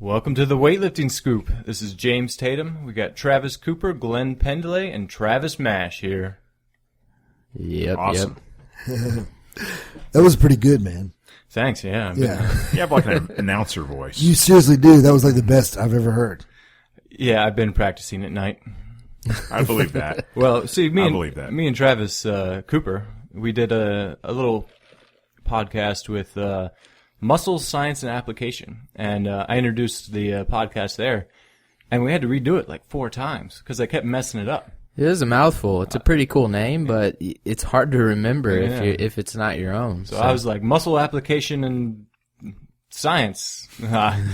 Welcome to the Weightlifting Scoop. This is James Tatum. We got Travis Cooper, Glenn Pendlay, and Travis Mash here. Yep, awesome. Yep. That was pretty good, man. Thanks, yeah. Yeah. You have like an announcer voice. You seriously do. That was like the best I've ever heard. Yeah, I've been practicing at night. I believe that. Well, see, me that. and Travis Cooper, we did a little podcast with Muscle Science and Application, and I introduced the podcast there, and we had to redo it like 4 times because I kept messing it up. It is a mouthful. It's a pretty cool name, but it's hard to remember Yeah. if it's not your own. So I was like, Muscle Application and Science.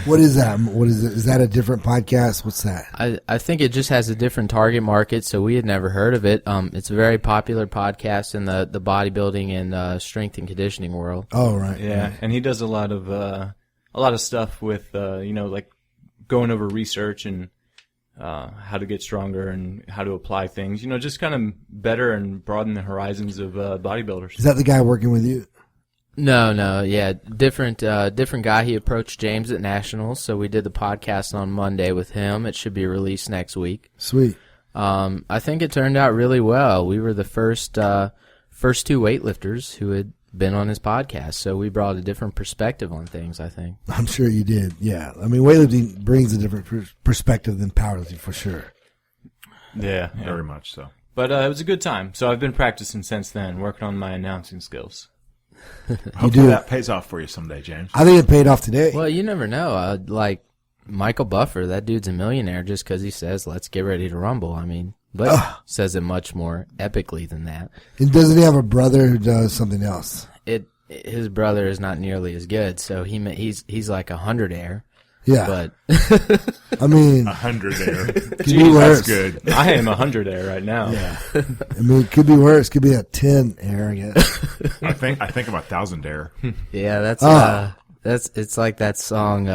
What is that? What is it? Is that a different podcast? What's that? I think it just has a different target market, so we had never heard of it. It's a very popular podcast in the bodybuilding and strength and conditioning world. Oh, right. Yeah, and he does a lot of stuff with like going over research and how to get stronger and how to apply things. Just kind of better and broaden the horizons of bodybuilders. Is that the guy working with you? No, yeah, different guy. He approached James at Nationals, so we did the podcast on Monday with him. It should be released next week. Sweet. I think it turned out really well. We were the first 2 weightlifters who had been on his podcast, so we brought a different perspective on things, I think. I'm sure you did. Yeah. I mean, weightlifting brings a different perspective than powerlifting for sure. Yeah. Very much so. But it was a good time. So I've been practicing since then, working on my announcing skills. Hopefully that pays off for you someday, James. I think it paid off today. Well, you never know. Like Michael Buffer, that dude's a millionaire just because he says, "Let's get ready to rumble." I mean, but says it much more epically than that. And doesn't he have a brother who does something else? His brother is not nearly as good, so he's like 100-air. Yeah. But I mean, 100 there. could be worse. That's good. I am 100 air right now. Yeah. I mean, it could be worse. It could be a 10 air, I guess. I think I'm 1,000 there. yeah, it's like that song,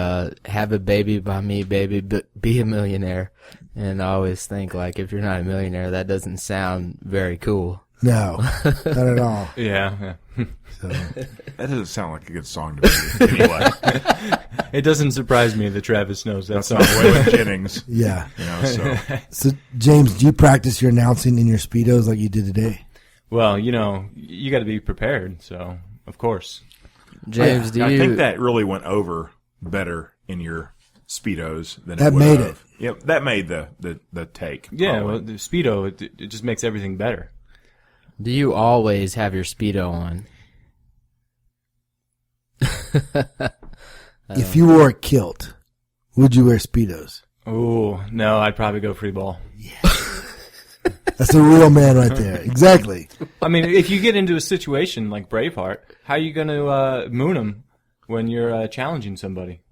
"Have a Baby by Me, Baby, Be a Millionaire." And I always think, like, if you're not a millionaire, that doesn't sound very cool. No, not at all. Yeah. So, That doesn't sound like a good song to me. Anyway, It doesn't surprise me that Travis knows that that's song. not Waylon Jennings. yeah. So So, James, do you practice your announcing in your Speedos like you did today? Well, you got to be prepared, so of course. James, do I you? think that really went over better in your Speedos than That it would made have. Yep, that made the take. Yeah, probably. well, the Speedo, it just makes everything better. Do you always have your Speedo on? If you wore a kilt, would you wear Speedos? Oh, no, I'd probably go free ball. That's a real man right there. Exactly. I mean, if you get into a situation like Braveheart, how are you going to moon him when you're challenging somebody?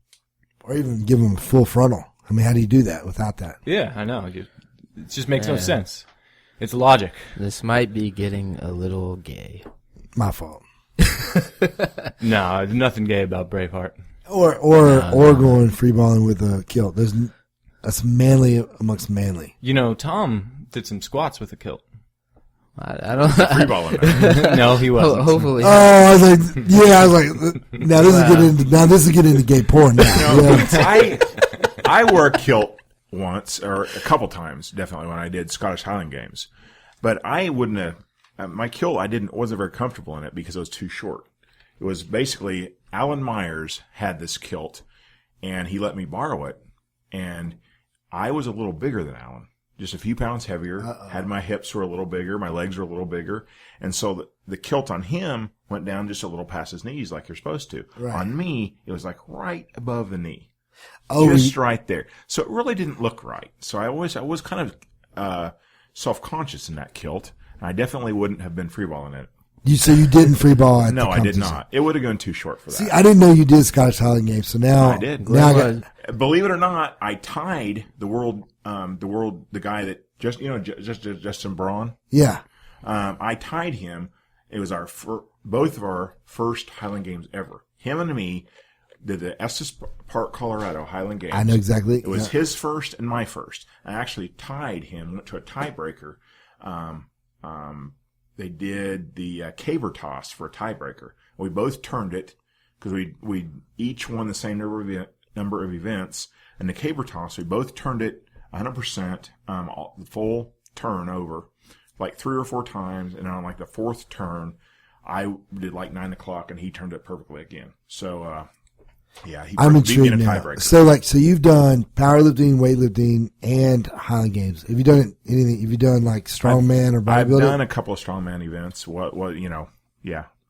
Or even give him full frontal. I mean, how do you do that without that? Yeah, I know. It just makes no sense. It's logic. This might be getting a little gay. My fault. No, there's nothing gay about Braveheart. Or going free balling with a kilt. That's manly amongst manly. Tom did some squats with a kilt. I don't. Free balling that. No, he wasn't. Hopefully, Oh, I was like, yeah, I was like, now this is getting into gay porn now. Yeah. I wore a kilt once, or a couple times, definitely, when I did Scottish Highland Games. But I wouldn't have, my kilt, wasn't very comfortable in it because it was too short. It was basically, Alan Myers had this kilt, and he let me borrow it, and I was a little bigger than Alan. Just a few pounds heavier, had my hips were a little bigger, my legs were a little bigger, and so the kilt on him went down just a little past his knees like you're supposed to. Right. On me, it was like right above the knee. Oh, Just right there. So it really didn't look right. So I was kind of self-conscious in that kilt, and I definitely wouldn't have been freeballing it. So you didn't free ball at the No, I did competition. not. It would have gone too short for that. See, I didn't know you did Scottish Highland Games, so now I did. Now I got, Believe it or not, I tied the guy that Justin Braun. yeah. I tied him. It was both of our first Highland Games ever. Him and me did the Estes Park, Colorado Highland Games. I know exactly. It was his first and my first. I actually tied him, went to a tiebreaker. They did the caber toss for a tiebreaker. We both turned it because we each won the same number of number of events. And the caber toss, we both turned it 100%, the full turn over, like 3 or 4 times. And on like the 4th turn, I did like 9 o'clock, and he turned it perfectly again. So, yeah, he I'm beat me in a intrigued now. tiebreaker. So you've done powerlifting, weightlifting, and Highland Games. Have you done anything? Have you done like strongman or bodybuilding? I've done a couple of strongman events. A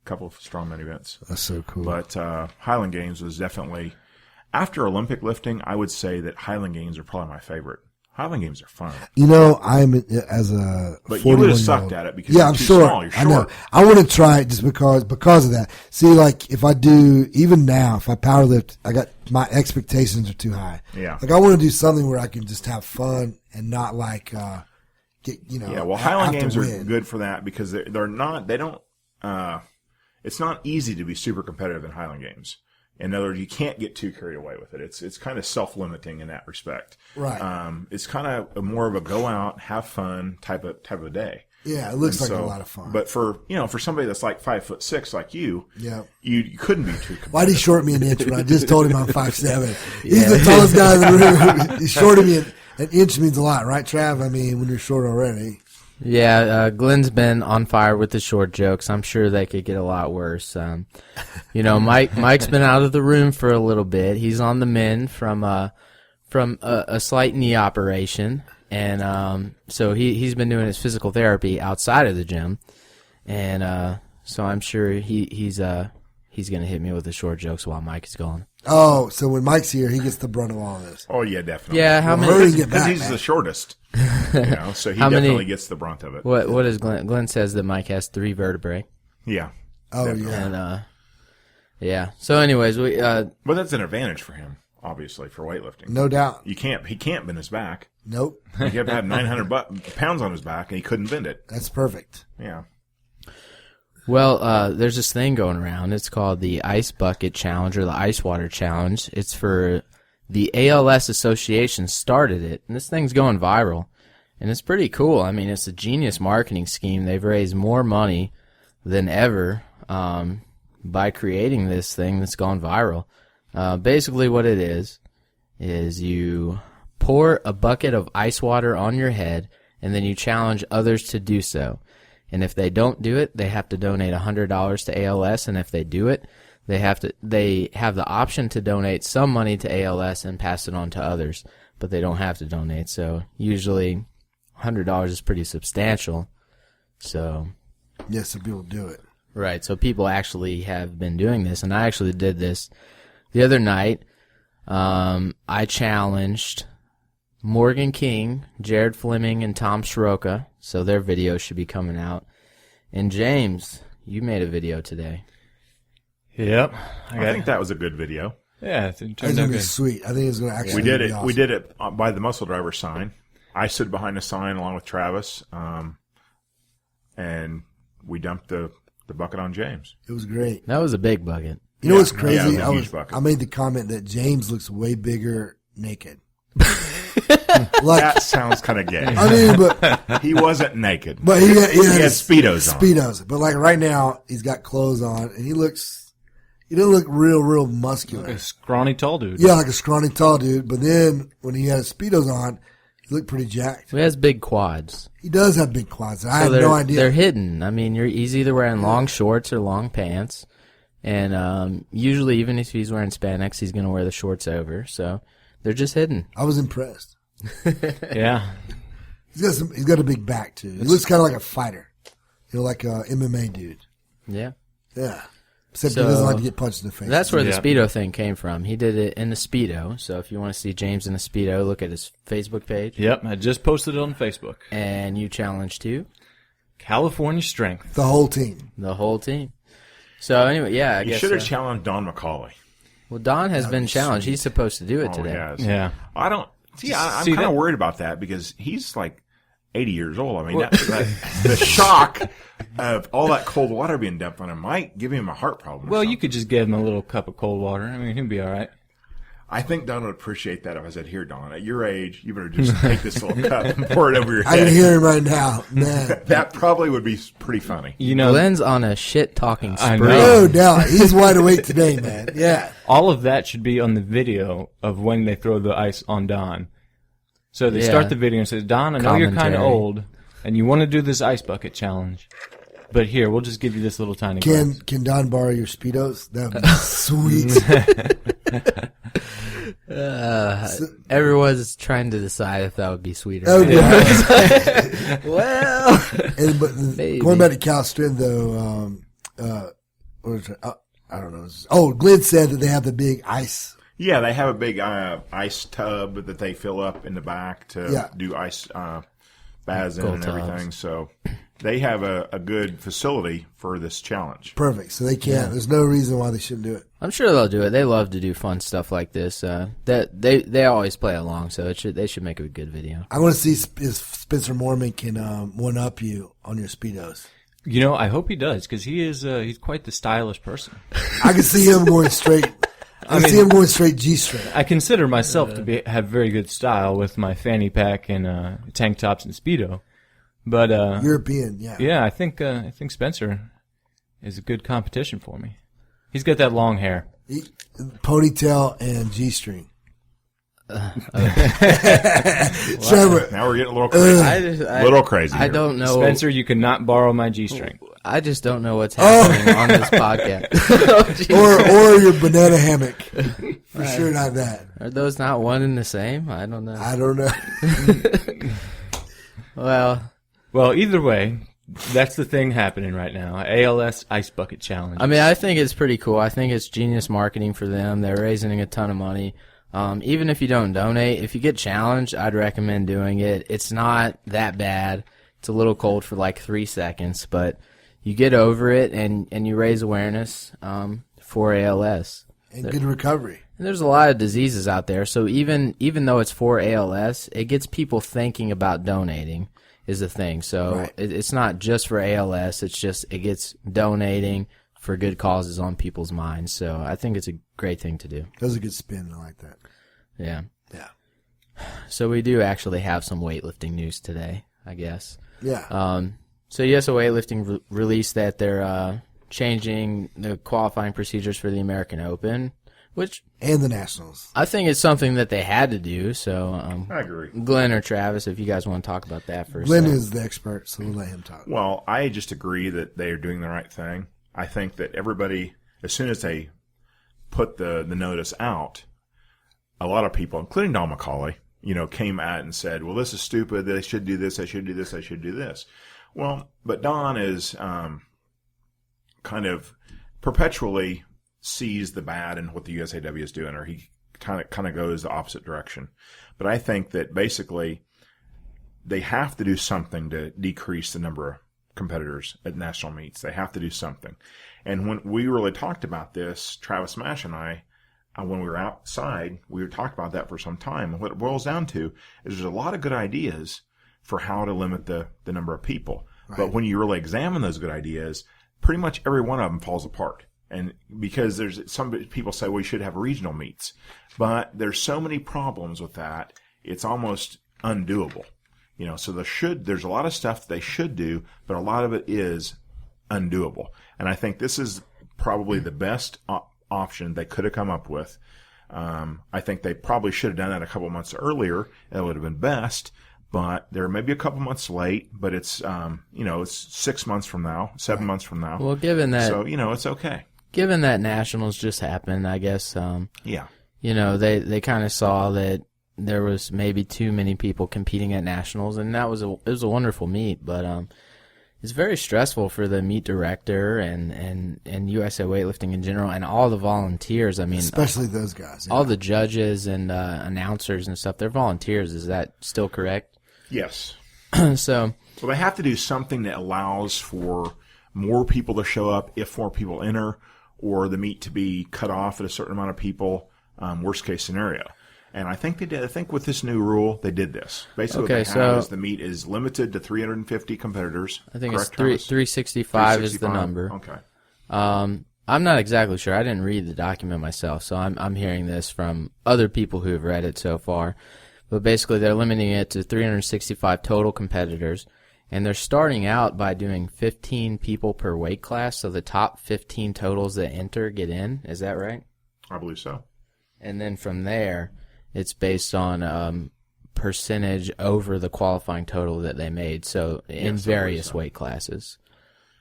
couple of strongman events. That's so cool. But Highland Games was definitely, after Olympic lifting, I would say that Highland Games are probably my favorite. Highland Games are fun. I'm as a but you would have sucked at it because yeah, you're I'm too sure. small. You're I know. short. I want to try it just because of that. See, like if I do even now, if I power lift, my expectations are too high. Yeah. Like I want to do something where I can just have fun and not like get Yeah. Well, Highland Games are good for that because they're not. They don't. It's not easy to be super competitive in Highland Games. In other words, you can't get too carried away with it. It's kind of self-limiting in that respect. Right. It's kind of more of a go out, have fun type of day. Yeah, it looks like a lot of fun. But for somebody that's like 5'6" like you, yeah, you couldn't be too competitive. Why'd he short me an inch when I just told him I'm 5'7"? He's the tallest guy in the room. He shorted me an inch means a lot, right, Trav? I mean, when you're short already. Yeah, Glenn's been on fire with the short jokes. I'm sure they could get a lot worse. Mike's been out of the room for a little bit. He's on the mend from a slight knee operation, and so he's been doing his physical therapy outside of the gym, and so I'm sure he's going to hit me with the short jokes while Mike is gone. Oh, so when Mike's here, he gets the brunt of all of this. Oh yeah, definitely. Yeah, how Well, many? Because he's the shortest, so he definitely gets the brunt of it. What is Glenn? Glenn says that Mike has 3 vertebrae. Yeah. Oh definitely. yeah. And yeah. So, anyways, but that's an advantage for him, obviously, for weightlifting. No doubt. He can't bend his back. Nope. He had to have 900 pounds on his back, and he couldn't bend it. That's perfect. Yeah. Well, there's this thing going around. It's called the Ice Bucket Challenge or the Ice Water Challenge. It's for the ALS Association started it, and this thing's going viral. And it's pretty cool. I mean, it's a genius marketing scheme. They've raised more money than ever by creating this thing that's gone viral. Basically what it is you pour a bucket of ice water on your head, and then you challenge others to do so. And if they don't do it, they have to donate $100 to ALS. And if they do it, they have the option to donate some money to ALS and pass it on to others, but they don't have to donate. So usually $100 is pretty substantial. So Yes, some people do it. right. So people actually have been doing this, and I actually did this the other night. I challenged Morgan King, Jared Fleming, and Tom Soroka, so their videos should be coming out. And James, you made a video today. Yep. I think that was a good video. Yeah, it It's turned going out to be good. sweet. I think it's going to actually We did be it. awesome. We did it by the muscle driver sign. I stood behind the sign along with Travis, and we dumped the bucket on James. It was great. That was a big bucket. You know what's Yeah, crazy? it was a huge bucket. I made the comment that James looks way bigger naked. Like, That sounds kind of gay. I mean, but He wasn't naked. he had Speedos on. Speedos. But like right now, he's got clothes on, and he doesn't look real muscular. A scrawny tall dude. Yeah, like a scrawny tall dude. But then when he had his Speedos on, he looked pretty jacked. He has big quads. He does have big quads. I had they're, no idea. They're hidden. I mean, he's either wearing long shorts or long pants. And usually, even if he's wearing spandex, he's going to wear the shorts over. So they're just hidden. I was impressed. Yeah. He's got a big back too. He looks kind of like a fighter, like a MMA dude. Yeah. Yeah. Except So- he doesn't like to get punched in the face. That's where the Yeah. Speedo thing came from. He did it in the Speedo. So if you want to see James in the Speedo, look at his Facebook page. Yep, I just posted it on Facebook. And you challenged too? California Strength. the whole team. The whole team. So anyway, yeah, I You guess. should have challenged Don McCauley. Well, Don has been challenged. He's supposed to do it Oh, today. he has. Yeah. I don't see. I'm See, kind of that- worried about that because he's like 80 years old. I mean, the shock of all that cold water being dumped on him might give him a heart problem. or Well, you something. could just give him a little cup of cold water. I mean, he'll be all right. I think Don would appreciate that if I said, "Here, Don, at your age, you better just take this little cup and pour it over your head." I can hear him right now. Man. That probably would be pretty funny. You know, Glenn's on a shit-talking I spree. know. No doubt. He's wide awake today, man. Yeah. all of that should be on the video of when they throw the ice on Don. So they start the video and say, "Don, I know you're kind of Commentary. old, and you want to do this ice bucket challenge, but here, we'll just give you this little tiny glass." Can Don borrow your Speedos? That would be sweet. Everyone's trying to decide if that would be sweeter. That would be Well, but Maybe. going back to Cal Strand, though, what was it? I don't know. Oh, Glenn said that they have the big ice. Yeah, they have a big ice tub that they fill up in the back to do ice baths in Cold and tubs. everything. So they have a good facility for this challenge. Perfect. So they can't. There's no reason why they shouldn't do it. I'm sure they'll do it. They love to do fun stuff like this. That they always play along, so they should make a good video. I want to see if Spencer Mormon can one up you on your Speedos. You know, I hope he does, because he's quite the stylish person. I can see him going straight. I can see him going straight G-string. I consider myself to have very good style with my fanny pack and tank tops and Speedo. But European, yeah. yeah, I think Spencer is a good competition for me. He's got that long hair. Ponytail and G-string. Trevor, Now we're getting a little crazy. Little crazy I here. don't know. Spencer, you cannot borrow my G-string. I just don't know what's happening on this podcast. or your banana hammock. For sure not that. Are those not one and the same? I don't know. I don't know. Well, Either way, that's the thing happening right now. ALS Ice Bucket Challenge. I mean, I think it's pretty cool. I think it's genius marketing for them. They're raising a ton of money. Even if you don't donate, if you get challenged, I'd recommend doing it. It's not that bad. It's a little cold for like 3 seconds, but you get over it and you raise awareness for ALS. And good recovery. And there's a lot of diseases out there, so even though it's for ALS, it gets people thinking about donating is the thing. So Right. it's not just for ALS, it gets donating for good causes on people's minds. So I think it's a great thing to do. That was a good spin. I like that. Yeah. Yeah. So we do actually have some weightlifting news today, I guess. Yeah. So USA Weightlifting released that they're changing the qualifying procedures for the American Open, which And the Nationals. I think it's something that they had to do. So I agree. Glenn or Travis, if you guys want to talk about that first. Glenn is the expert, so we'll let him talk. Well, I just agree that they are doing the right thing. I think that everybody, as soon as they put the notice out, a lot of people, including Don McCauley, came at and said, "Well, this is stupid. They should do this. They should do this. They should do this." Well, but Don is kind of perpetually sees the bad in what the USAW is doing, or he kind of goes the opposite direction. But I think that basically they have to do something to decrease the number of competitors at national meets. They have to do something. And when we really talked about this, Travis Mash and I, when we were outside, we were talking about that for some time. And what it boils down to is there's a lot of good ideas for how to limit the number of people. Right. But when you really examine those good ideas, pretty much every one of them falls apart. And because there's some people say we should have regional meets, but there's so many problems with that, it's almost undoable. So there's a lot of stuff they should do, but a lot of it is undoable. And I think this is probably the best option they could have come up with. I think they probably should have done that a couple months earlier. That would have been best. But they're maybe a couple months late, but it's, it's 6 months from now, 7 months from now. Well, given that, so, it's okay. Given that nationals just happened, I guess, yeah. They kind of saw that there was maybe too many people competing at nationals, and it was a wonderful meet, but, it's very stressful for the meet director and USA Weightlifting in general and all the volunteers. I mean, especially those guys. Yeah. All the judges and announcers and stuff, they're volunteers. Is that still correct? Yes. So they have to do something that allows for more people to show up if more people enter, or the meet to be cut off at a certain amount of people, worst case scenario. And I think they did. I think with this new rule, they did this. Basically, what they have is the meet is limited to 350 competitors. I think correct, it's 365 is the number. Okay. I'm not exactly sure. I didn't read the document myself, so I'm hearing this from other people who have read it so far. But basically, they're limiting it to 365 total competitors, and they're starting out by doing 15 people per weight class, so the top 15 totals that enter get in. Is that right? I believe so. And then from there, it's based on percentage over the qualifying total that they made, so in Yes, various so. weight classes.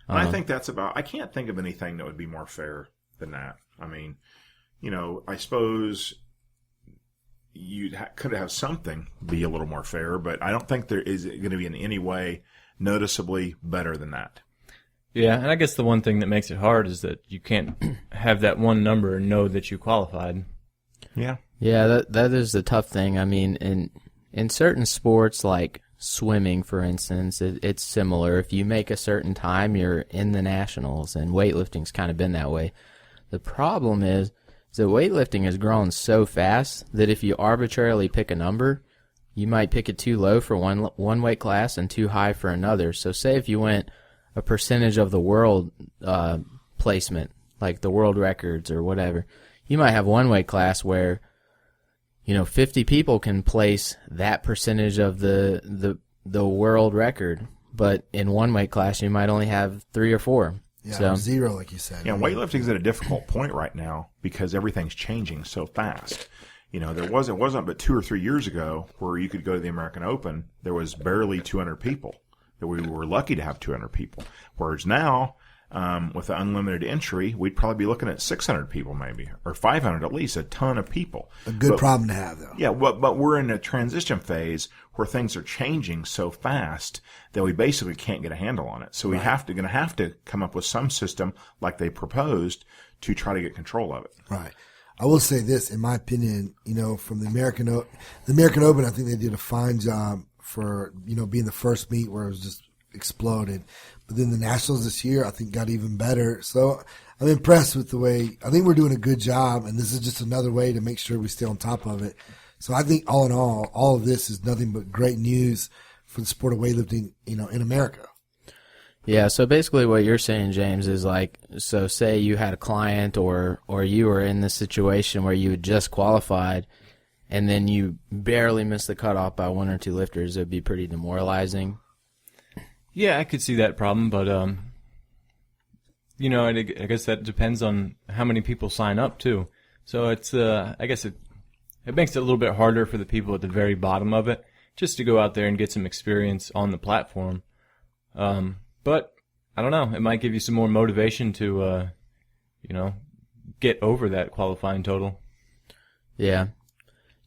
And I think that's about, I can't think of anything that would be more fair than that. I mean, I suppose you could have something be a little more fair, but I don't think there is going to be in any way noticeably better than that. Yeah, and I guess the one thing that makes it hard is that you can't have that one number and know that you qualified. Yeah. Yeah, that is the tough thing. I mean, in certain sports like swimming, for instance, it's similar. If you make a certain time, you're in the nationals, and weightlifting's kind of been that way. The problem is that weightlifting has grown so fast that if you arbitrarily pick a number, you might pick it too low for one weight class and too high for another. So say if you went a percentage of the world placement, like the world records or whatever, you might have one weight class where 50 people can place that percentage of the world record, but in one weight class you might only have 3 or 4. Yeah, So, 0, like you said. Yeah, weightlifting's at a difficult point right now because everything's changing so fast. It wasn't but 2 or 3 years ago where you could go to the American Open, there was barely 200 people. That we were lucky to have 200 people. Whereas now, with the unlimited entry, we'd probably be looking at 600 people maybe, or 500 at least, a ton of people. A good problem to have, though. Yeah, but we're in a transition phase where things are changing so fast that we basically can't get a handle on it. So we going to have to come up with some system like they proposed to try to get control of it. Right. I will say this, in my opinion, from the American Open, I think they did a fine job for, being the first meet where it was just exploded. But then the Nationals this year, I think, got even better. So I'm impressed with the way, I think we're doing a good job, and this is just another way to make sure we stay on top of it. So I think all in all of this is nothing but great news for the sport of weightlifting, in America. yeah, so basically what you're saying, James, is so say you had a client or you were in this situation where you had just qualified and then you barely missed the cutoff by 1 or 2 lifters, it would be pretty demoralizing. Yeah, I could see that problem, but I guess that depends on how many people sign up too. So it's I guess it makes it a little bit harder for the people at the very bottom of it just to go out there and get some experience on the platform. But I don't know, it might give you some more motivation to get over that qualifying total. Yeah.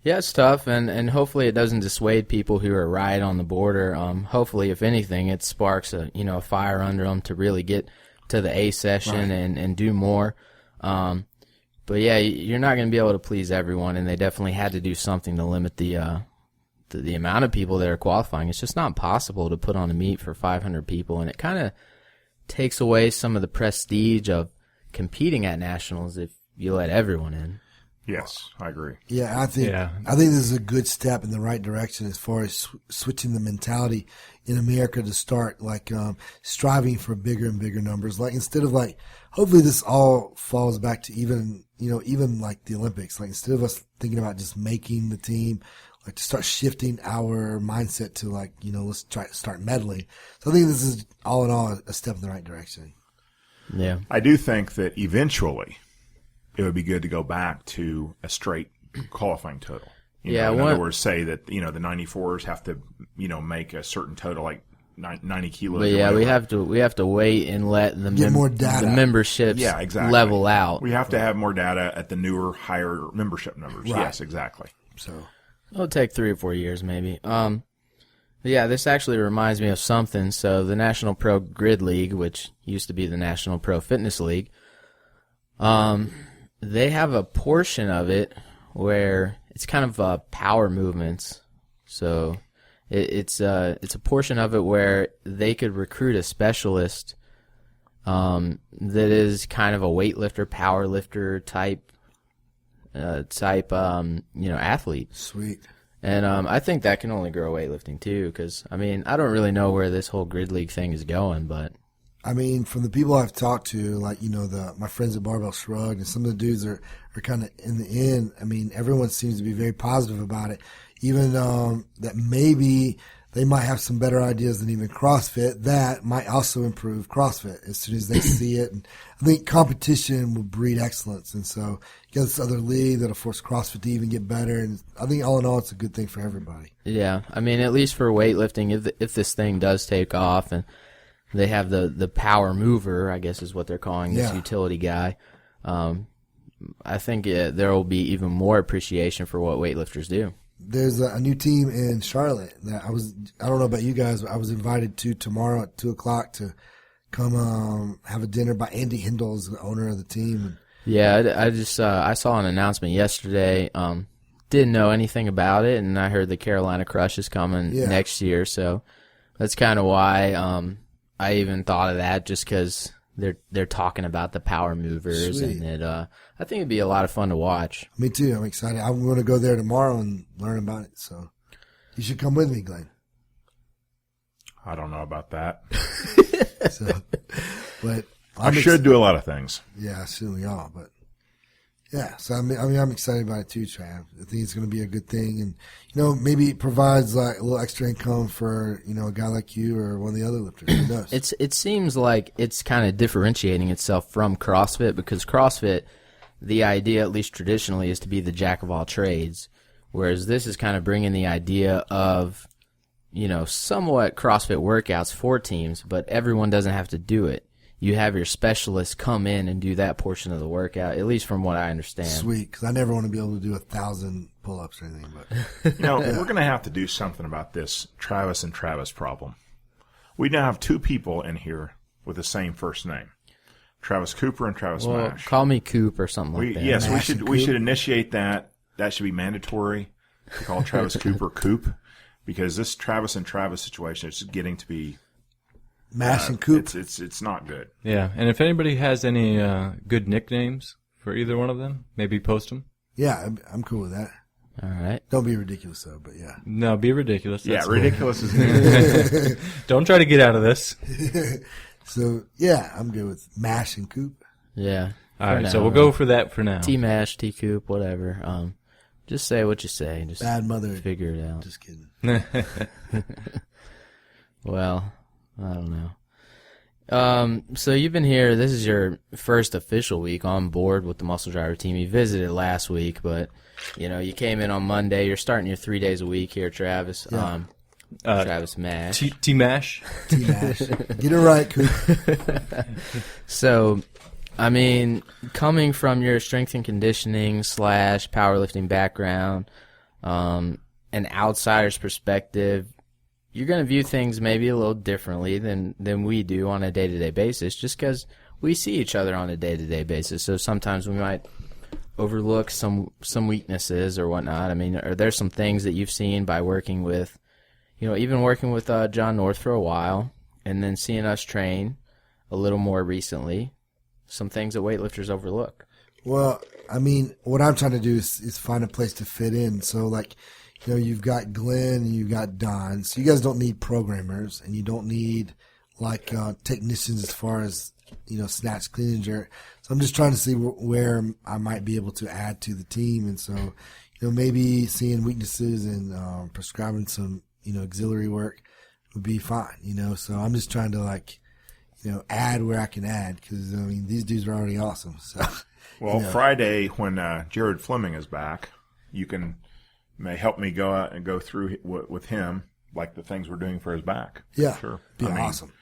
Yeah, it's tough, and hopefully it doesn't dissuade people who are right on the border. Hopefully, if anything, it sparks a fire under them to really get to the A session and do more. But yeah, you're not going to be able to please everyone, and they definitely had to do something to limit the amount of people that are qualifying. It's just not possible to put on a meet for 500 people, and it kind of takes away some of the prestige of competing at nationals if you let everyone in. Yes, I agree. Yeah, I think this is a good step in the right direction as far as switching the mentality in America to start striving for bigger and bigger numbers. Instead of hopefully this all falls back to even like the Olympics. Instead of us thinking about just making the team, to start shifting our mindset to let's try to start meddling. So I think this is all in all a step in the right direction. Yeah, I do think that eventually it would be good to go back to a straight qualifying total. In other words, say that, the 94s have to, make a certain total, like 90 kilos. But yeah, we have to wait and let the more data. The memberships level out. We have to have more data at the newer, higher membership numbers. Right. Yes, exactly. So it'll take 3 or 4 years maybe. Yeah, this actually reminds me of something. So the National Pro Grid League, which used to be the National Pro Fitness League, they have a portion of it where it's kind of power movements. So it's a portion of it where they could recruit a specialist that is kind of a weightlifter, power lifter type athlete. sweet. And I think that can only grow weightlifting too, because I don't really know where this whole grid league thing is going, but I mean, from the people I've talked to, like, my friends at Barbell Shrug and some of the dudes are kind of in the end. I mean, everyone seems to be very positive about it. Even, that maybe they might have some better ideas than even CrossFit. That might also improve CrossFit as soon as they see it. And I think competition will breed excellence. And so you got this other league that'll force CrossFit to even get better. And I think all in all, it's a good thing for everybody. Yeah. I mean, at least for weightlifting, if this thing does take off and they have the power mover, I guess is what they're calling this utility guy, I think there will be even more appreciation for what weightlifters do. There's a new team in Charlotte that I don't know about you guys, but I was invited to tomorrow at 2:00 to come have a dinner by Andy Hindle, is the owner of the team. Yeah, I saw an announcement yesterday. Didn't know anything about it, and I heard the Carolina Crush is coming next year, so that's kind of why I even thought of that, just because they're talking about the power movers. Sweet. And I think it'd be a lot of fun to watch. Me too. I'm excited. I'm going to go there tomorrow and learn about it. So you should come with me, Glenn. I don't know about that. But I should do a lot of things. Yeah, soon we are. But yeah, so I'm excited about it too, Trav. I think it's going to be a good thing, and maybe it provides like a little extra income for a guy like you or one of the other lifters. Who knows? It seems like it's kind of differentiating itself from CrossFit, because CrossFit, the idea, at least traditionally, is to be the jack of all trades, whereas this is kind of bringing the idea of somewhat CrossFit workouts for teams, but everyone doesn't have to do it. You have your specialists come in and do that portion of the workout, at least from what I understand. Sweet, because I never want to be able to do 1,000 pull-ups or anything. But we're going to have to do something about this Travis and Travis problem. We now have two people in here with the same first name, Travis Cooper and Travis Mash. Call me Coop or something like that. Yes, we should initiate that. That should be mandatory to call Travis Cooper Coop, because this Travis and Travis situation is just getting to be Mash and Coop. It's not good. Yeah, and if anybody has any good nicknames for either one of them, maybe post them. Yeah, I'm cool with that. All right. Don't be ridiculous, though, but yeah. No, be ridiculous. That's ridiculous is good. Don't try to get out of this. So, yeah, I'm good with Mash and Coop. Yeah. All right, so we'll go for that for now. T-Mash, T-Coop, whatever. Just say what you say. Just Bad mother. Figure it out. Just kidding. Well, I don't know. So you've been here. This is your first official week on board with the Muscle Driver team. You visited last week, but you came in on Monday. You're starting your 3 days a week here, Travis. Yeah. Travis Mash. T-Mash. T-Mash. Get it right, Coop. So, I mean, coming from your strength and conditioning / powerlifting background, an outsider's perspective, you're going to view things maybe a little differently than we do on a day-to-day basis, just because we see each other on a day-to-day basis. So sometimes we might overlook some weaknesses or whatnot. I mean, are there some things that you've seen by working with, even working with John North for a while, and then seeing us train a little more recently, some things that weightlifters overlook? Well, I mean, what I'm trying to do is find a place to fit in. So, like, you've got Glenn and you've got Don. So you guys don't need programmers, and you don't need like technicians as far as snatch, clean, and jerk. So I'm just trying to see where I might be able to add to the team, and so maybe seeing weaknesses and prescribing some auxiliary work would be fine. So I'm just trying to add where I can add, because these dudes are already awesome. So Friday when Jared Fleming is back, you may help me go out and go through with him, like the things we're doing for his back. Yeah, sure. Be awesome.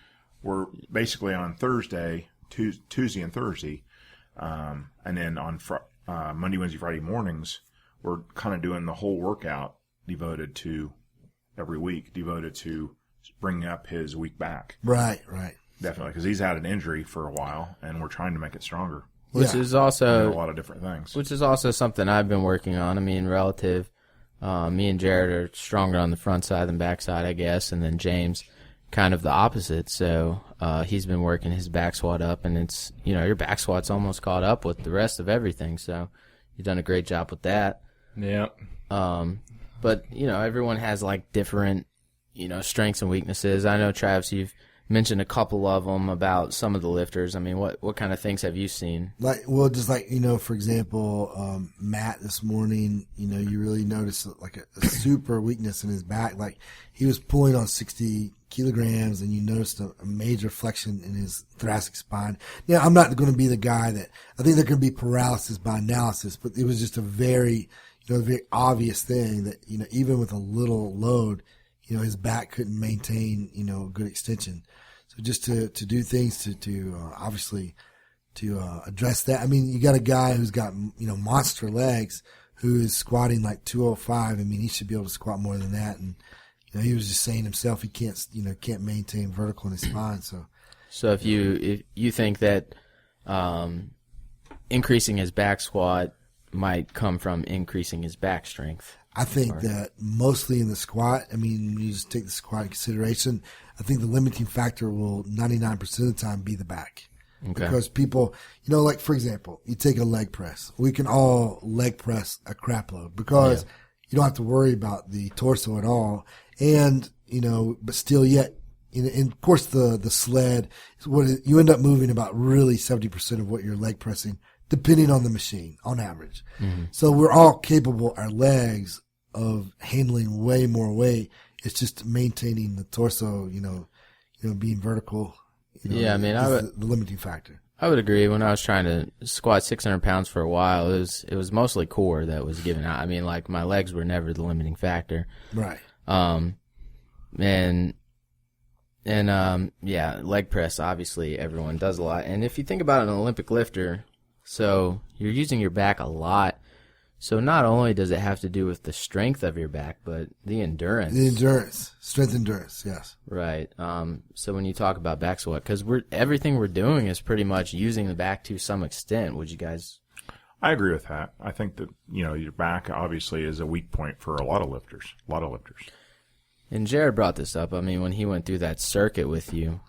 We're basically on Thursday, Tuesday and Thursday, and then on Monday, Wednesday, Friday mornings, we're kind of doing the whole workout devoted to bringing up his weak back. Right. Definitely, because he's had an injury for a while, and we're trying to make it stronger. Which is also a lot of different things. Which is also something I've been working on. I mean, relative. Me and Jared are stronger on the front side than back side, I guess, and then James kind of the opposite. So he's been working his back squat up, and it's your back squat's almost caught up with the rest of everything. So you've done a great job with that. Yeah. But everyone has like different strengths and weaknesses. I know, Travis, you've mention a couple of them about some of the lifters. I mean, what kind of things have you seen? Just like, for example, Matt this morning, you really noticed like a super weakness in his back. Like he was pulling on 60 kilograms and you noticed a major flexion in his thoracic spine. Now, I'm not going to be the guy that, I think there could be paralysis by analysis, but it was just a very obvious thing that, even with a little load, his back couldn't maintain, good extension. So just to do things to obviously to address that. I mean, you got a guy who's got, monster legs who is squatting like 205. I mean, he should be able to squat more than that. And, he was just saying himself he can't maintain vertical in his spine. So if you think that increasing his back squat might come from increasing his back strength. I think that mostly in the squat, I mean, you just take the squat in consideration, I think the limiting factor will 99% of the time be the back. Okay. Because people, like for example, you take a leg press. We can all leg press a crap load because you don't have to worry about the torso at all. And, but still yet, and of course the sled, you end up moving about really 70% of what you're leg pressing, depending on the machine, on average. Mm-hmm. So we're all capable, our legs, of handling way more weight. It's just maintaining the torso, being vertical. I mean, the limiting factor. I would agree. When I was trying to squat 600 pounds for a while, it was mostly core that was given out. I mean, like my legs were never the limiting factor. Right. Leg press, obviously everyone does a lot. And if you think about an Olympic lifter, so you're using your back a lot. So not only does it have to do with the strength of your back, but the endurance. Strength endurance, yes. Right. So when you talk about back squat, because everything we're doing is pretty much using the back to some extent. Would you guys? I agree with that. I think that, your back obviously is a weak point for a lot of lifters. And Jared brought this up. I mean, when he went through that circuit with you,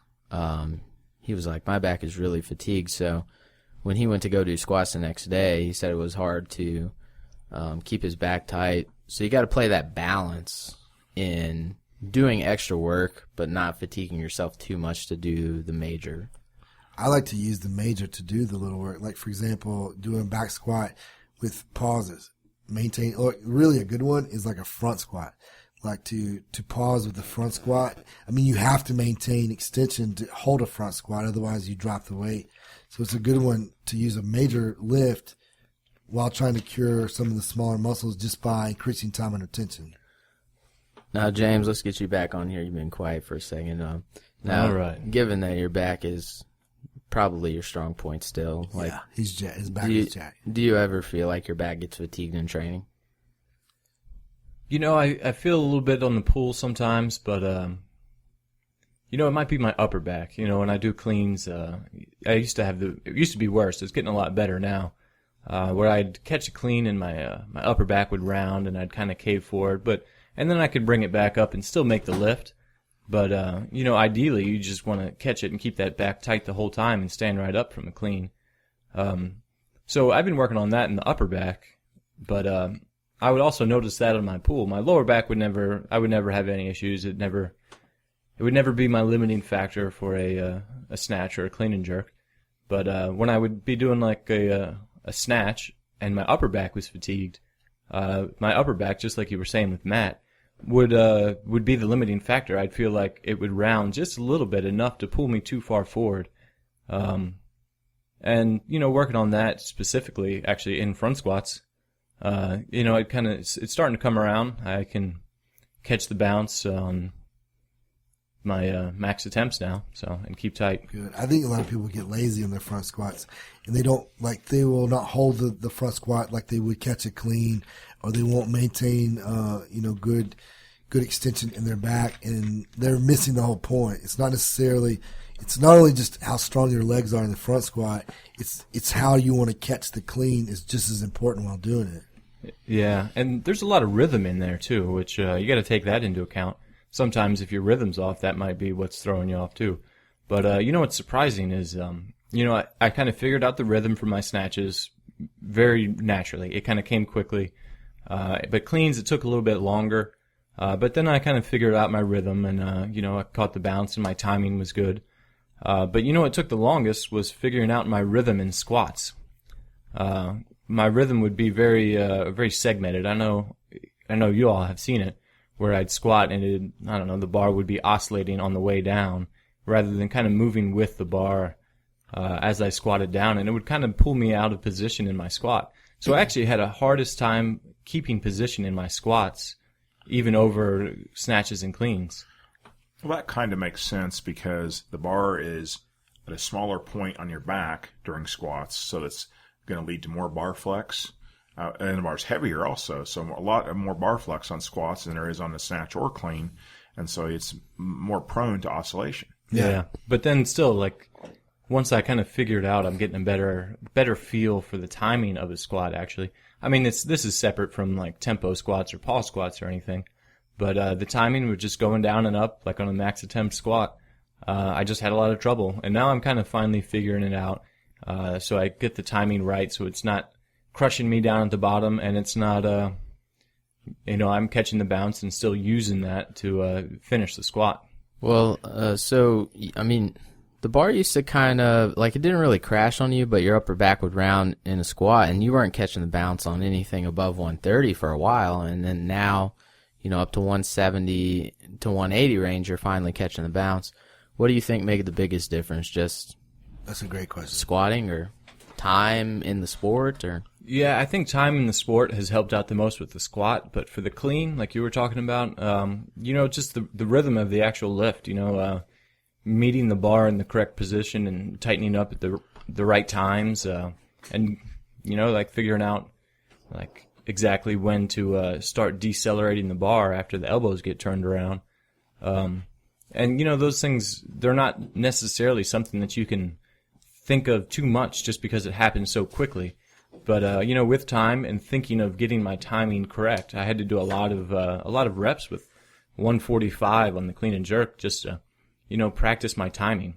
he was like, my back is really fatigued. So when he went to go do squats the next day, he said it was hard to keep his back tight. So you got to play that balance in doing extra work, but not fatiguing yourself too much to do the major. I like to use the major to do the little work. Like, for example, doing back squat with pauses. Really a good one is like a front squat. Like to pause with the front squat. I mean, you have to maintain extension to hold a front squat. Otherwise, you drop the weight. So it's a good one to use a major lift while trying to cure some of the smaller muscles just by increasing time under tension. Now, James, let's get you back on here. You've been quiet for a second. Now, all right. Given that your back is probably your strong point still, his back is jacked. Do you ever feel like your back gets fatigued in training? I feel a little bit on the pull sometimes, but it might be my upper back. When I do cleans, it used to be worse. It's getting a lot better now. Where I'd catch a clean and my upper back would round and I'd kind of cave forward, and then I could bring it back up and still make the lift. But, ideally you just want to catch it and keep that back tight the whole time and stand right up from a clean. So I've been working on that in the upper back, but, I would also notice that on my pull. My lower back I would never have any issues. It would never be my limiting factor for a snatch or a clean and jerk. But, when I would be doing like a snatch and my upper back was fatigued, my upper back, just like you were saying with Matt, would be the limiting factor. I'd feel like it would round just a little bit, enough to pull me too far forward. And working on that specifically, actually in front squats, it's starting to come around. I can catch the bounce on my max attempts now, and keep tight. Good. I think a lot of people get lazy on their front squats, and they will not hold the front squat like they would catch a clean, or they won't maintain good extension in their back, and they're missing the whole point. It's not only just how strong your legs are in the front squat, it's how you want to catch the clean is just as important while doing it. Yeah, and there's a lot of rhythm in there too, which you got to take that into account. Sometimes if your rhythm's off, that might be what's throwing you off too. But what's surprising is I kind of figured out the rhythm for my snatches very naturally. It kind of came quickly. But cleans, it took a little bit longer. But then I kind of figured out my rhythm, and I caught the bounce, and my timing was good. But what took the longest was figuring out my rhythm in squats. My rhythm would be very very segmented. I know you all have seen it, where I'd squat and the bar would be oscillating on the way down, rather than kind of moving with the bar as I squatted down, and it would kind of pull me out of position in my squat. So I actually had a hardest time keeping position in my squats, even over snatches and cleans. Well, that kind of makes sense because the bar is at a smaller point on your back during squats, so that's going to lead to more bar flex. And the bar's heavier also, so a lot more bar flex on squats than there is on the snatch or clean, and so it's more prone to oscillation. Yeah. But then still, like, once I kind of figured out, I'm getting a better feel for the timing of a squat, actually. I mean, this is separate from, like, tempo squats or pause squats or anything. But the timing was just going down and up, like on a max attempt squat. I just had a lot of trouble. And now I'm kind of finally figuring it out. So I get the timing right, so it's not crushing me down at the bottom, and it's not, I'm catching the bounce and still using that to finish the squat. Well, the bar used to kind of, like, it didn't really crash on you, but your upper back would round in a squat, and you weren't catching the bounce on anything above 130 for a while, and then now, up to 170 to 180 range, you're finally catching the bounce. What do you think made the biggest difference? Just That's a great question. Squatting or time in the sport? Or Yeah, I think time in the sport has helped out the most with the squat, but for the clean, like you were talking about, just the rhythm of the actual lift, meeting the bar in the correct position and tightening up at the right times, and figuring out like exactly when to start decelerating the bar after the elbows get turned around. And those things, they're not necessarily something that you can think of too much just because it happens so quickly. But with time and thinking of getting my timing correct, I had to do a lot of reps with 145 on the clean and jerk just to practice my timing.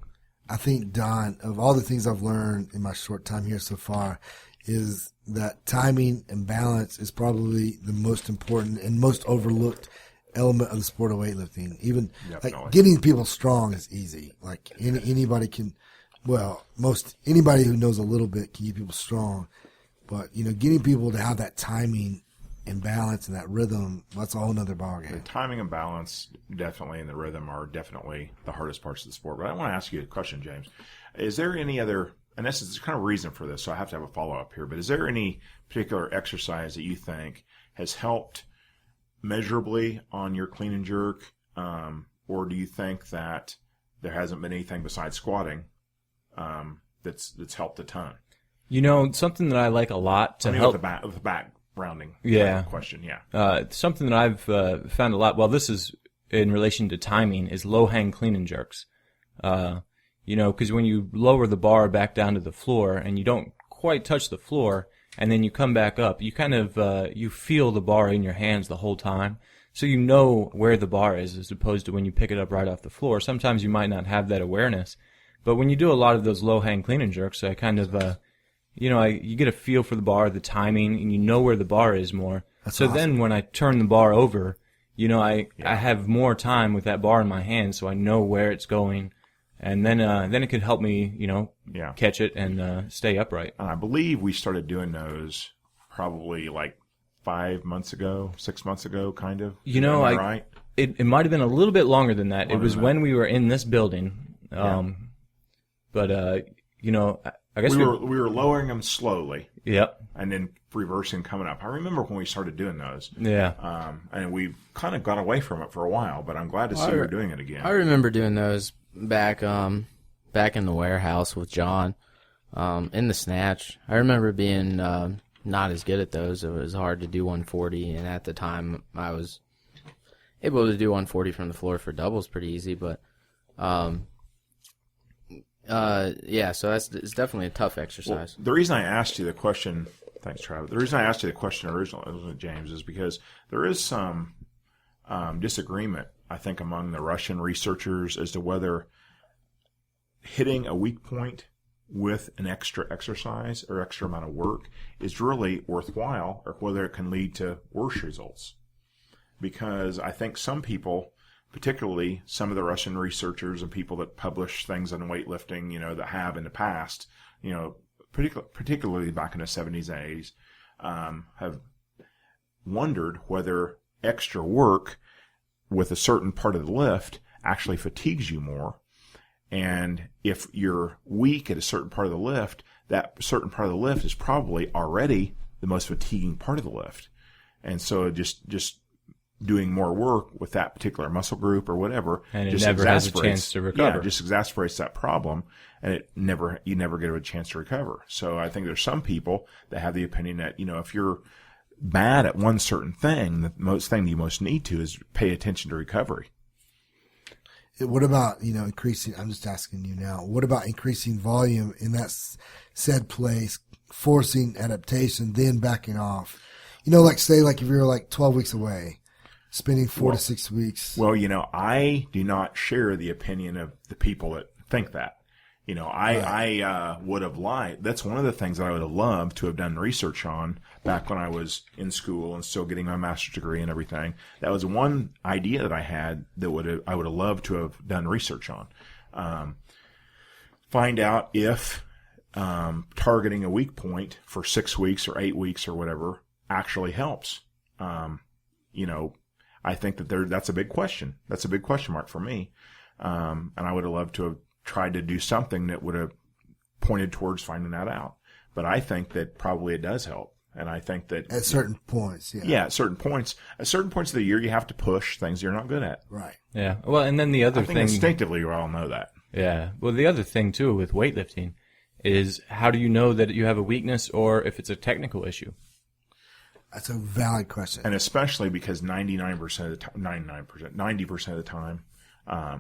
I think, Don, of all the things I've learned in my short time here so far, is that timing and balance is probably the most important and most overlooked element of the sport of weightlifting. Even like getting people strong is easy. Like anybody can, anybody who knows a little bit can get people strong. But, getting people to have that timing and balance and that rhythm, that's a whole nother ballgame. The timing and balance definitely and the rhythm are definitely the hardest parts of the sport. But I want to ask you a question, James. Is there any other, and this is kind of a reason for this, so I have to have a follow-up here, but is there any particular exercise that you think has helped measurably on your clean and jerk, or do you think that there hasn't been anything besides squatting that's helped a ton? Something that I like a lot to help with the back rounding question, something that I've found a lot. Well, this is in relation to timing is low hang clean and jerks. Because when you lower the bar back down to the floor and you don't quite touch the floor, and then you come back up, you kind of you feel the bar in your hands the whole time, so you know where the bar is, as opposed to when you pick it up right off the floor. Sometimes you might not have that awareness, but when you do a lot of those low hang clean and jerks, I kind of you get a feel for the bar, the timing, and you know where the bar is more. That's so awesome. Then when I turn the bar over, I have more time with that bar in my hand, so I know where it's going, and then it could help me, catch it and stay upright. And I believe we started doing those probably like 5 months ago, 6 months ago, kind of. Right? It might have been a little bit longer than that. It was when we were in this building, but I guess we were lowering them slowly. Yep. And then reversing coming up. I remember when we started doing those. Yeah. And we kind of got away from it for a while, but I'm glad to see you're doing it again. I remember doing those back in the warehouse with John, in the snatch. I remember being not as good at those. It was hard to do 140, and at the time I was able to do 140 from the floor for doubles pretty easy, but so it's definitely a tough exercise. Well, the reason I asked you the question, thanks, Travis. The reason I asked you the question originally, James, is because there is some disagreement, I think, among the Russian researchers as to whether hitting a weak point with an extra exercise or extra amount of work is really worthwhile, or whether it can lead to worse results. because I think some people, particularly some of the Russian researchers and people that publish things on weightlifting, that have in the past, particularly back in the 70s and 80s, have wondered whether extra work with a certain part of the lift actually fatigues you more. And if you're weak at a certain part of the lift, that certain part of the lift is probably already the most fatiguing part of the lift. And so just doing more work with that particular muscle group or whatever, and it just never has a exacerbates- chance to recover. Yeah, just exacerbates that problem, and you never get a chance to recover. So I think there's some people that have the opinion that, if you're bad at one certain thing, the most thing you most need to is pay attention to recovery. What about, increasing, I'm just asking you now, what about increasing volume in that said place, forcing adaptation, then backing off? Say if you're 12 weeks away, spending 4 to 6 weeks. Well, I do not share the opinion of the people that think that. I would have liked, that's one of the things that I would have loved to have done research on back when I was in school and still getting my master's degree and everything. That was one idea that I had that I would have loved to have done research on. Find out if targeting a weak point for 6 weeks or 8 weeks or whatever actually helps. I think that that's a big question. That's a big question mark for me. And I would have loved to have tried to do something that would have pointed towards finding that out. But I think that probably it does help. And I think that at certain points, yeah. Yeah, at certain points of the year, you have to push things you're not good at. Right. Yeah. Well, and then the other I think thing, instinctively we all know that. yeah. Well, the other thing too with weightlifting is how do you know that you have a weakness or if it's a technical issue? That's a valid question. And especially because 90% of the time,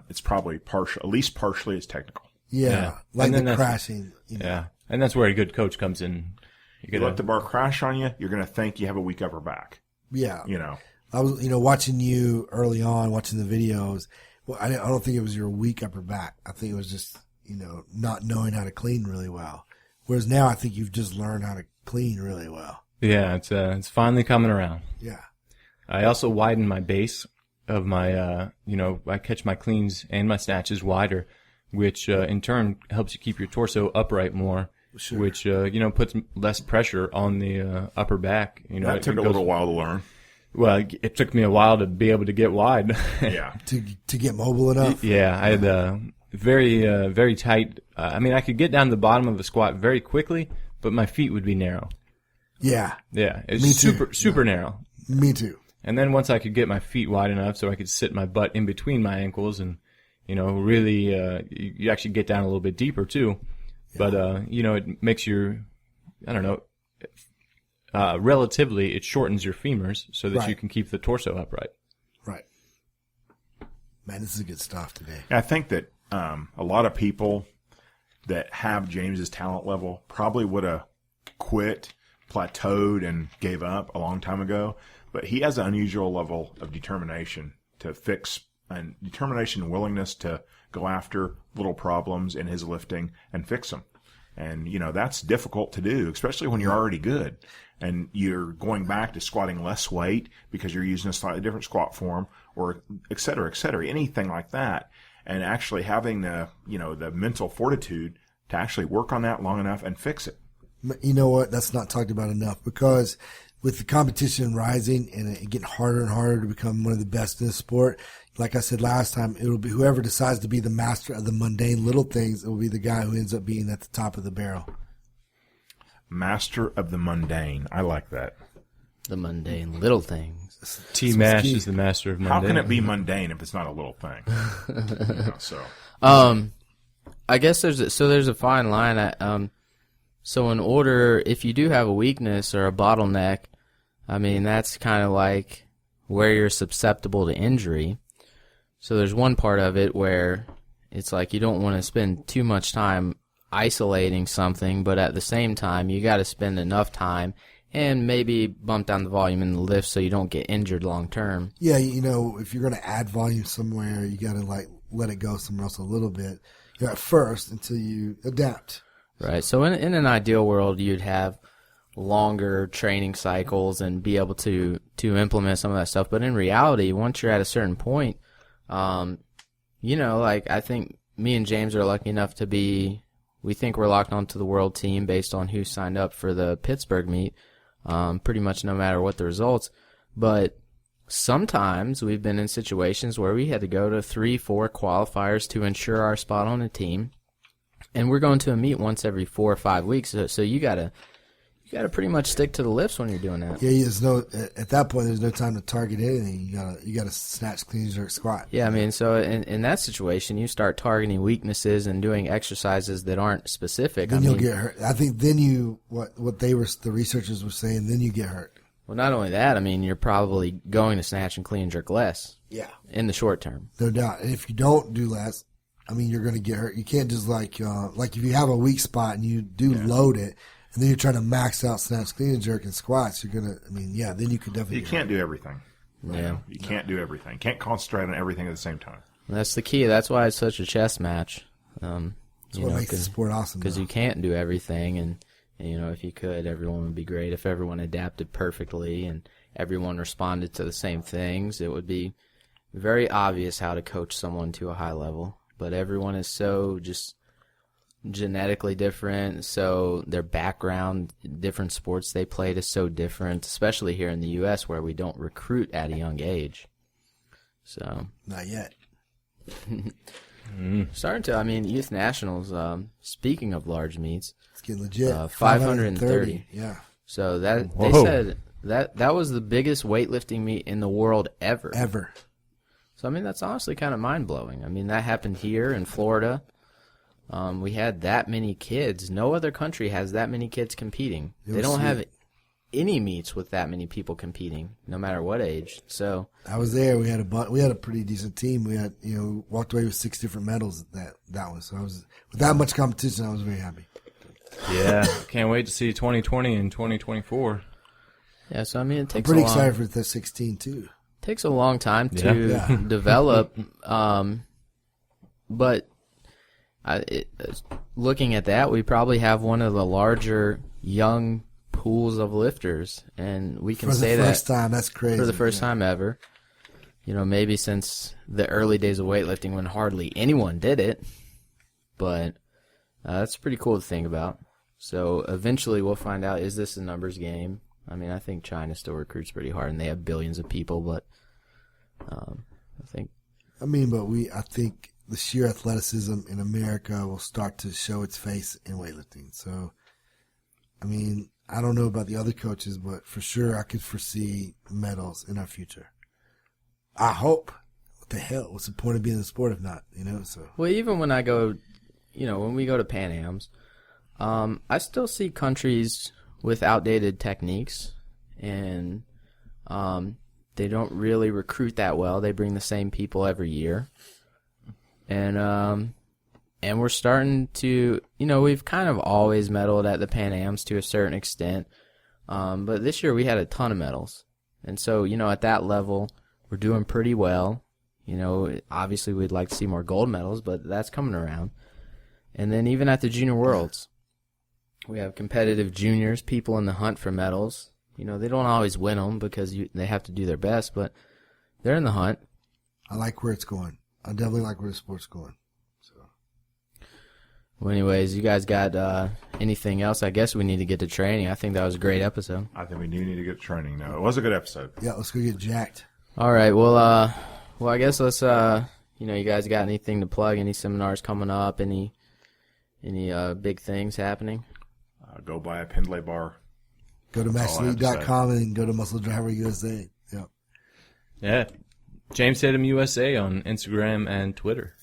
it's probably at least partially it's technical. Yeah. Like the crashing. Yeah. And that's where a good coach comes in. You let the bar crash on you, you're going to think you have a weak upper back. Yeah. I was, watching you early on, watching the videos. Well, I don't think it was your weak upper back. I think it was just, not knowing how to clean really well. Whereas now I think you've just learned how to clean really well. Yeah. It's finally coming around. Yeah. I also widen my base of my, I catch my cleans and my snatches wider, which in turn helps you keep your torso upright more, sure. which, puts less pressure on the upper back. That took a little while to learn. Well, it took me a while to be able to get wide. Yeah. to get mobile enough. Yeah, I had very, very tight. I could get down to the bottom of a squat very quickly, but my feet would be narrow. Yeah. Yeah, it's Me too. super narrow. Me too. And then once I could get my feet wide enough so I could sit my butt in between my ankles and, really, you actually get down a little bit deeper too. Yeah. But, it makes your, relatively, it shortens your femurs so that you can keep the torso upright. Right. Man, this is good stuff today. I think that a lot of people that have James's talent level probably would have quit, plateaued, and gave up a long time ago. But he has an unusual level of determination to fix, and determination and willingness to go after little problems in his lifting and fix them. And, that's difficult to do, especially when you're already good. And you're going back to squatting less weight because you're using a slightly different squat form or et cetera, anything like that. And actually having the mental fortitude to actually work on that long enough and fix it. You know what? That's not talked about enough because with the competition rising and it getting harder and harder to become one of the best in the sport, like I said last time, it'll be whoever decides to be the master of the mundane little things, it will be the guy who ends up being at the top of the barrel. Master of the mundane. I like that. The mundane little things. T-Mash is the master of mundane. How can it be mundane if it's not a little thing? I guess there's a fine line. So in order, if you do have a weakness or a bottleneck, that's kind of like where you're susceptible to injury. So there's one part of it where it's like you don't want to spend too much time isolating something, but at the same time, you got to spend enough time and maybe bump down the volume in the lift so you don't get injured long term. Yeah, if you're going to add volume somewhere, you got to let it go somewhere else a little bit at first until you adapt. Right. So in an ideal world, you'd have longer training cycles and be able to implement some of that stuff. But in reality, once you're at a certain point, like I think me and James are lucky enough to be, we think we're locked onto the world team based on who signed up for the Pittsburgh meet, pretty much no matter what the results. But sometimes we've been in situations where we had to go to 3-4 qualifiers to ensure our spot on a team. And we're going to a meet once every 4 or 5 weeks. So you gotta pretty much stick to the lifts when you're doing that. Yeah, at that point there's no time to target anything. You gotta snatch, clean, jerk, squat. Yeah, I mean, so in that situation, you start targeting weaknesses and doing exercises that aren't specific. Then you'll get hurt. I think then the researchers were saying, then you get hurt. Well, not only that, I mean, you're probably going to snatch and clean and jerk less. Yeah. In the short term. No doubt. And if you don't do less, I mean, you're going to get hurt. You can't just like if you have a weak spot and you do load it, and then you're trying to max out snatch, clean, and jerk and squats, you're going to, then you could definitely. You can't do everything. Yeah. You can't do everything. You can't concentrate on everything at the same time. And that's the key. That's why it's such a chess match. That's what makes the sport awesome. Because you can't do everything, and if you could, everyone would be great. If everyone adapted perfectly and everyone responded to the same things, it would be very obvious how to coach someone to a high level. But everyone is so just genetically different, so their background, different sports they played is so different, especially here in the U.S. where we don't recruit at a young age. So not yet. Starting to, youth nationals, speaking of large meets, it's getting legit. 530. Yeah. So they said that was the biggest weightlifting meet in the world ever. So, that's honestly kind of mind-blowing. That happened here in Florida. We had that many kids. No other country has that many kids competing. They don't have any meets with that many people competing, no matter what age. So I was there. We had a pretty decent team. We had walked away with 6 different medals. That one. So I was with that much competition. I was very happy. Yeah, can't wait to see 2020 and 2024. Yeah, so it takes. I'm pretty excited for the 16 too. Takes a long time to develop, but looking at that, we probably have one of the larger young pools of lifters, and we can say that for the first time. That's crazy. For the first time ever. Maybe since the early days of weightlifting when hardly anyone did it, but that's pretty cool to think about. So eventually we'll find out, is this a numbers game? I think China still recruits pretty hard, and they have billions of people, but I think. I think the sheer athleticism in America will start to show its face in weightlifting. So, I don't know about the other coaches, but for sure I could foresee medals in our future. I hope. What the hell? What's the point of being in the sport if not? So. Well, even when I go, when we go to Pan Ams, I still see countries with outdated techniques, and they don't really recruit that well. They bring the same people every year, and we're starting to, we've kind of always medaled at the Pan Ams to a certain extent, but this year we had a ton of medals, and so at that level we're doing pretty well. Obviously we'd like to see more gold medals, but that's coming around. And then even at the Junior Worlds, we have competitive juniors, people in the hunt for medals. They don't always win them because they have to do their best, but they're in the hunt. I like where it's going. I definitely like where the sport's going. So. Well, anyways, you guys got anything else? I guess we need to get to training. I think that was a great episode. I think we do need to get to training now. It was a good episode. Yeah, let's go get jacked. All right. Well, I guess let's. You guys got anything to plug? Any seminars coming up? Any big things happening? Go buy a Pendlay bar. Go to MaxElite.com and go to Muscle Driver USA. Yep. Yeah. James Tatum USA on Instagram and Twitter.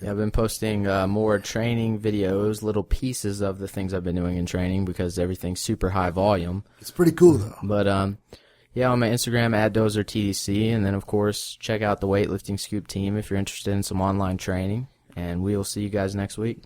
Yeah, I've been posting more training videos, little pieces of the things I've been doing in training because everything's super high volume. It's pretty cool, though. But, on my Instagram, @DozerTDC, and then, of course, check out the Weightlifting Scoop team if you're interested in some online training, and we will see you guys next week.